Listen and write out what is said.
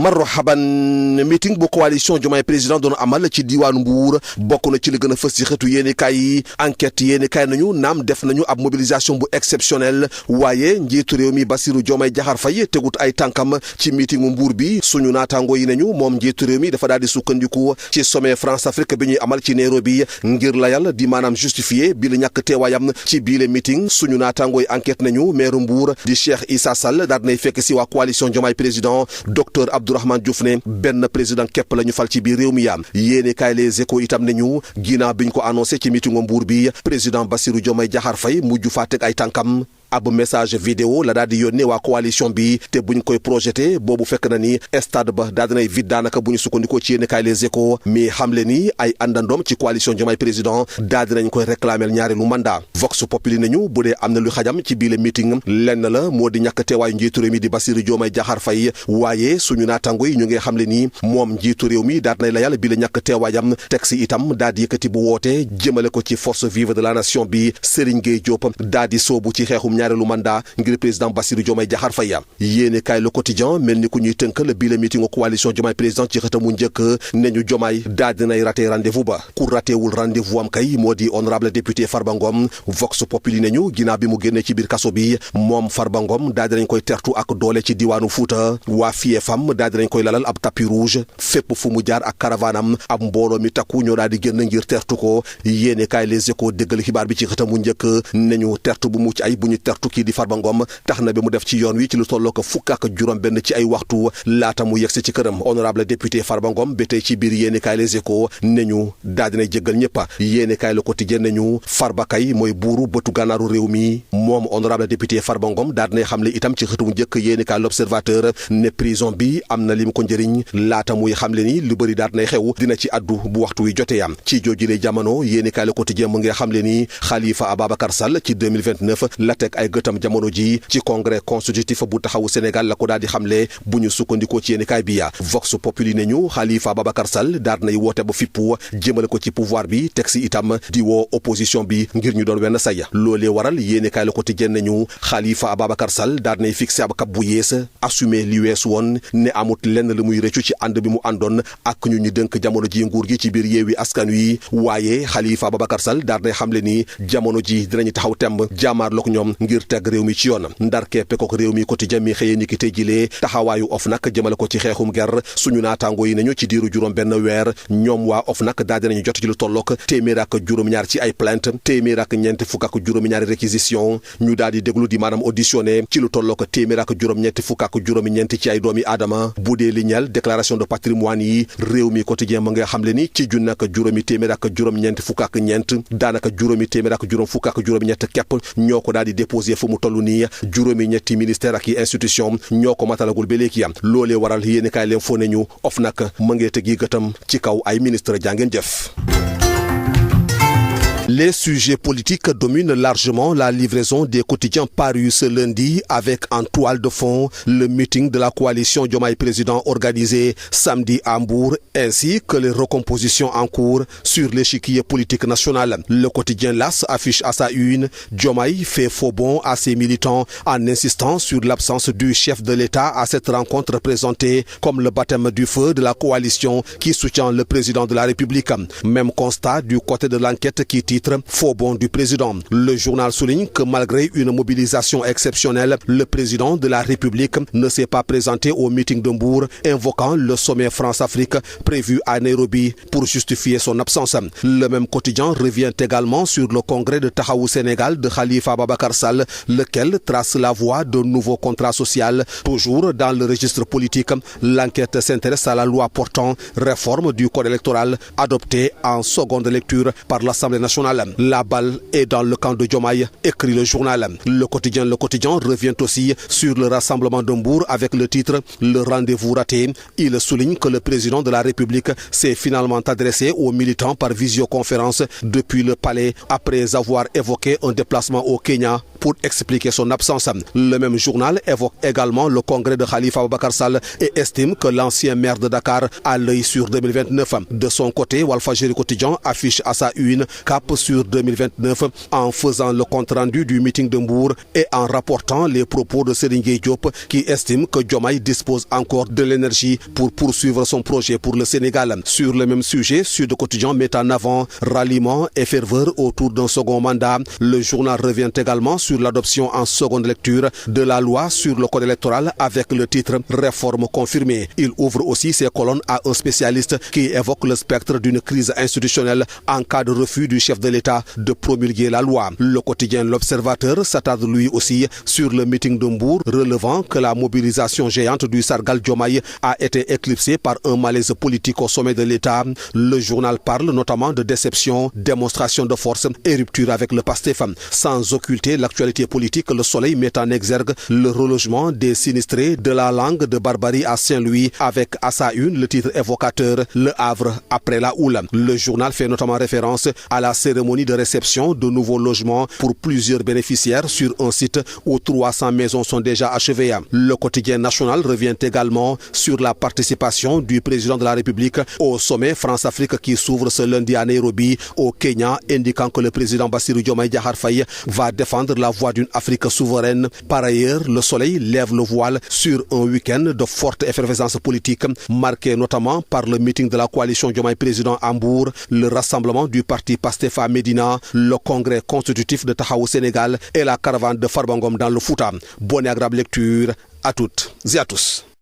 marhaban meeting bu coalition Diomaye président doon amal ci diwaanu Mbour bokk na ci li gën a fës ci xëtu yéenekaay yi enquête yéenekaay nañu naam def nañu ab mobilisation bu exceptionnelle waaye njiitu réew mi Bassirou Diomaye Diakhar Faye tegut ay tànkam ci meeting mu Mbour bi suñu naataango yi nañu moom njiitu réew mi dafa daal di sukkandiku ci sommet France Afrique bi ñuy amal ci Nairobi ngir layal di maanaam justifié bi la ñàkk teewaayam ci biile meeting suñu naataango yi enquête nañu maire Mbour di Cheikh Issa Sall daal dinay fekk si waa coalition Diomaye président docteur Abdourahmane Diouf ne benn président képp la ñu fal ci biir réew mi yaam yéene kaay Les Échos itam ne ñu ginnaaw biñ ko annoncé ci meetingu Mbour bi président Bassirou Diomaye Diakhar Faye mujj faa teg ay tànkam ab message vidéo la daal di yónnee waa coalition bi te buñ koy projeté boobu fekk na ni stade ba daal dinay vide daanaka bu ñu sukkandikoo ci yéene kaay Les Échos mais xamle ni ay àndandoom ci coalition Diomaye président daal dinañ koy réclamer ñaareelu mandat Vox Populi nañu bu dee am na lu xajam ci biile meeting lenn la moo di ñàkk teewaayu njiitu réew mi di Bassirou Diomaye Diakhar Faye waaye suñu naatango yi ñu ngi xamle ni moom njiitu réew mi daal dinay layal bi la ñàkk teewaayam texte itam daal di yëkkati bu woote jëmale ko ci force vive de la nation bi Serigne Gueye Diop daal di soobu ci xeexum ñaareelu mandat ngir président Bassirou Diomaye Diakhar Faye yéene kaay Le Quotidien mel ni ku ñuy tënkal bii la meeting coalition Diomaye président ci xëtamu njëkk ne ñu Diomaye daal dinay raté rendez-vous ba ku ratéwul rendez-vous am kay moo di honorable député Farba Ngom Vox Populi ne ñu ginnaaw bi mu génnee ci biir kaso bi moom Farba Ngom daal dinañ koy tertu ak doole ci diwaanu Fuuta waa FIEFAM daal dinañ koy lalal ab tapis rouge fépp fu mu jaar ak caravanam ab mbooloo mi takku ñoo daal di génn ngir tertu ko yéene kaay Les Échos déggal xibaar bi ci xëtamu njëkk ne ñu tertu bu mucc ay bu ñu tertu kii di Farba Ngom tax na bi mu def ci yoon wi ci lu tolloo ko fukk ak juróom benn ci ay waxtu laata mu yegsi ci këram honorable député Farba Ngom ba tey ci biir yéenekaay Les Échos ne ñu daal dina jéggal ñëpp yéenekaay Le Quotidien ne ñu Farba kay mooy buuru bëtu gànnaaru réew mi moom honorable député Farba Ngom daal dinay xamle itam ci xëtu mu njëkk yéenekaay L'Observateur ne prison bi am na lim ko njëriñ laata muy xamle ni lu bëri daal dinay xew dina ci addu bu waxtu wi jotee am ci joojule jamono yéenekaay Le Quotidien mu ngi xamle ni Khalifa Ababacar Sall ci 2029 la teg ay gëtam jamono ji ci congrès constitutif bu taxawu Sénégal la ko daal di xamle bu ñu sukkandikoo ci yéenekaay bi ya Vox Populi ne ñu Khalifa Ababacar Sall daal nay woote ba fippu jëmale ko ci pouvoir bi teg si itam di woo opposition bi ngir ñu doon wenn say loolee waral yéenekaay Le Quotidien ne ñu Khalifa Ababacar Sall daal nay fixé ab cap bu yees assumé li weesu woon ne amut lenn lu muy rëccu ci ànd bi mu àndoon ak ñu dënk jamono ji nguur gi ci biir Yewwi Askan Wi waaye Khalifa Ababacar Sall daal nay xamle ni jamono ji dinañu taxaw temb jaamaarloog ñoom ngir teg réew mi ci yoon ndar keppe ko réew mi quotidien mi xëyee ni ki tey jilee taxawaayu OFNAC jëmale ko ci xeexum ger suñu naataango yi nañu ci diiru juróom benn weer ñoom waa OFNAC daal dinañu jot ci lu tollook téeméer ak juróom-ñaar ci ay plainte téeméer ak ñeent fukk ak juróom-ñaari réquisition ñu daal di déglu di maanaam auditionné ci lu tollook téeméer ak juróom-ñetti fukk ak juróom-ñeent ci ay doomi aadama bu dee li ñeel déclaration de patrimoine yi réew mi quotidien ma nga xamle ni ci junni ak juróomi téeméer ak juróom-ñeent fukk ak ñeent daanaka juróomi téeméer ak juróom fukk ak juróom-ñett képp ñoo ko daal di déposé fu mu toll nii juróomi ñetti ministère ak yi institution ñoo ko matalagul ba léegi yam loolee waral yéenekaay leen foo nañu OFNAC ma ngee teg yi gëtam ci kaw ay ministre jàngeen jëf. Les sujets politiques dominent largement la livraison des quotidiens parus ce lundi avec en toile de fond le meeting de la coalition Diomaye Président organisé samedi à Mbour ainsi que les recompositions en cours sur l'échiquier politique national. Le quotidien L'As affiche à sa une Diomaye fait faux bond à ses militants en insistant sur l'absence du chef de l'État à cette rencontre présentée comme le baptême du feu de la coalition qui soutient le président de la République. Même constat du côté de l'enquête qui titre faux bond du président. Le journal souligne que malgré une mobilisation exceptionnelle, le président de la République ne s'est pas présenté au meeting de Mbour, invoquant le sommet France-Afrique prévu à Nairobi pour justifier son absence. Le même quotidien revient également sur le congrès de Taxawu Sénégal de Khalifa Ababacar Sall, lequel trace la voie d'un nouveau contrat social. Toujours dans le registre politique, l'enquête s'intéresse à la loi portant réforme du code électoral adoptée en seconde lecture par l'Assemblée nationale. La balle est dans le camp de Diomaye, écrit le journal. Le quotidien revient aussi sur le rassemblement de Mbour avec le titre Le rendez-vous raté. Il souligne que le président de la République s'est finalement adressé aux militants par visioconférence depuis le palais après avoir évoqué un déplacement au Kenya pour expliquer son absence. Le même journal évoque également le congrès de Khalifa Ababacar Sall et estime que l'ancien maire de Dakar a l'œil sur 2029. De son côté, Walfadjri quotidien affiche à sa une cap sur 2029 en faisant le compte-rendu du meeting de Mbour et en rapportant les propos de Serigne Gueye Diop qui estime que Diomaye dispose encore de l'énergie pour poursuivre son projet pour le Sénégal. Sur le même sujet, Sud Quotidien met en avant ralliement et ferveur autour d'un second mandat. Le journal revient également sur l'adoption en seconde lecture de la loi sur le code électoral avec le titre « Réforme confirmée ». Il ouvre aussi ses colonnes à un spécialiste qui évoque le spectre d'une crise institutionnelle en cas de refus du chef de l'État de promulguer la loi. Le quotidien L'Observateur s'attarde lui aussi sur le meeting de Mbour, relevant que la mobilisation géante du Sargal Diomaye a été éclipsée par un malaise politique au sommet de l'État. Le journal parle notamment de déception, démonstration de force et rupture avec le PASTEF. Sans occulter l'actualité politique, Le Soleil met en exergue le relogement des sinistrés de la langue de Barbarie à Saint-Louis avec à sa une le titre évocateur « Le Havre après la houle ». Le journal fait notamment référence à la cérémonie de réception de nouveaux logements pour plusieurs bénéficiaires sur un site où 300 maisons sont déjà achevées. Le quotidien national revient également sur la participation du président de la République au sommet France-Afrique qui s'ouvre ce lundi à Nairobi au Kenya, indiquant que le président Bassirou Diomaye Diakhar Faye va défendre la voie d'une Afrique souveraine. Par ailleurs, Le Soleil lève le voile sur un week-end de forte effervescence politique, marqué notamment par le meeting de la coalition Diomaye Président à Mbour, le rassemblement du parti PASTEF à Médina, le congrès constitutif de Taxawu Sénégal et la caravane de Farba Ngom dans le Fouta. Bonne et agréable lecture à toutes et à tous.